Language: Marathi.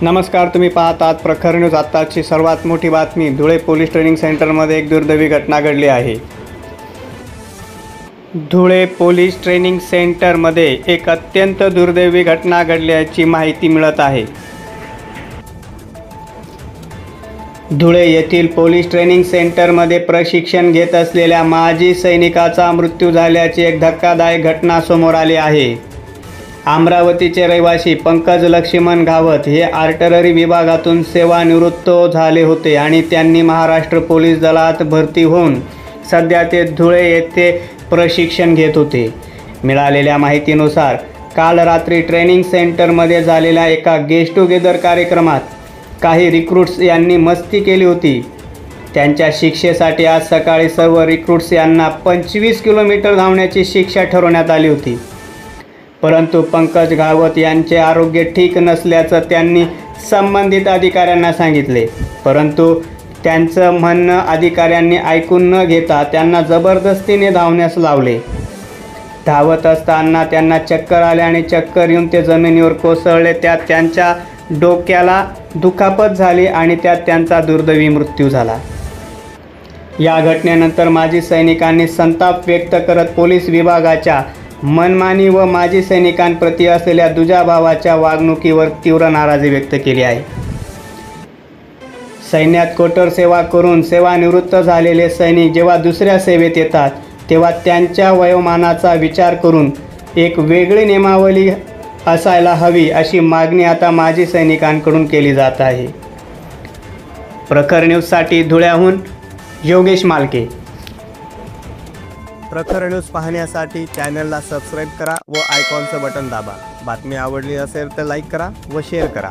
नमस्कार, तुम्ही पाहतात प्रखर न्यूज। आताची सर्वात मोठी बातमी। धुळे पोलीस ट्रेनिंग सेंटरमध्ये एक दुर्दैवी घटना घडली आहे। धुळे पोलीस ट्रेनिंग सेंटरमध्ये एक अत्यंत दुर्दैवी घटना घडल्याची माहिती मिळत आहे। धुळे येथील पोलीस ट्रेनिंग सेंटरमध्ये प्रशिक्षण घेत असलेल्या माजी सैनिकाचा मृत्यू झाल्याची एक धक्कादायक घटना समोर आली आहे। अमरावतीचे रहिवासी पंकज लक्ष्मण गावत हे आर्टिलरी विभागातून सेवानिवृत्त झाले होते आणि त्यांनी महाराष्ट्र पोलीस दलात भरती होऊन सध्या ते धुळे येथे प्रशिक्षण घेत होते। मिळालेल्या माहितीनुसार काल रात्री ट्रेनिंग सेंटरमध्ये झालेल्या एका गेट टुगेदर कार्यक्रमात काही रिक्रूट्स यांनी मस्ती केली होती। त्यांच्या शिक्षेसाठी आज सकाळी सर्व रिक्रूट्स यांना 25 किलोमीटर धावण्याची शिक्षा ठरवण्यात आली होती। परंतु पंकज गावत यांचे आरोग्य ठीक नसल्याचं त्यांनी संबंधित अधिकाऱ्यांना सांगितले, परंतु त्यांचं म्हणणं अधिकाऱ्यांनी ऐकून न घेता त्यांना जबरदस्तीने धावण्यास लावले। धावत असताना त्यांना चक्कर आले आणि चक्कर येऊन ते जमिनीवर कोसळले। त्यात त्यांच्या डोक्याला दुखापत झाली आणि त्यात त्यांचा दुर्दैवी मृत्यू झाला। या घटनेनंतर माजी सैनिकांनी संताप व्यक्त करत पोलीस विभागाच्या मनमानी व माजी सैनिकांप्रती असलेल्या दुजाभावाच्या वागणुकीवर तीव्र नाराजी व्यक्त केली आहे। सैन्यात कठोर सेवा करून सेवानिवृत्त झालेले सैनिक जेव्हा दुसऱ्या सेवेत येतात तेव्हा त्यांच्या वयोमानाचा विचार करून एक वेगळी नियमावली असायला हवी अशी मागणी आता माजी सैनिकांकडून केली जात आहे। प्रखर न्यूजसाठी धुळ्याहून योगेश मालके। प्रखर न्यूज पाहण्यासाठी चॅनलला सबस्क्राईब करा व आयकॉनचं बटन दाबा। बातमी आवडली असेल तर लाईक करा व शेअर करा।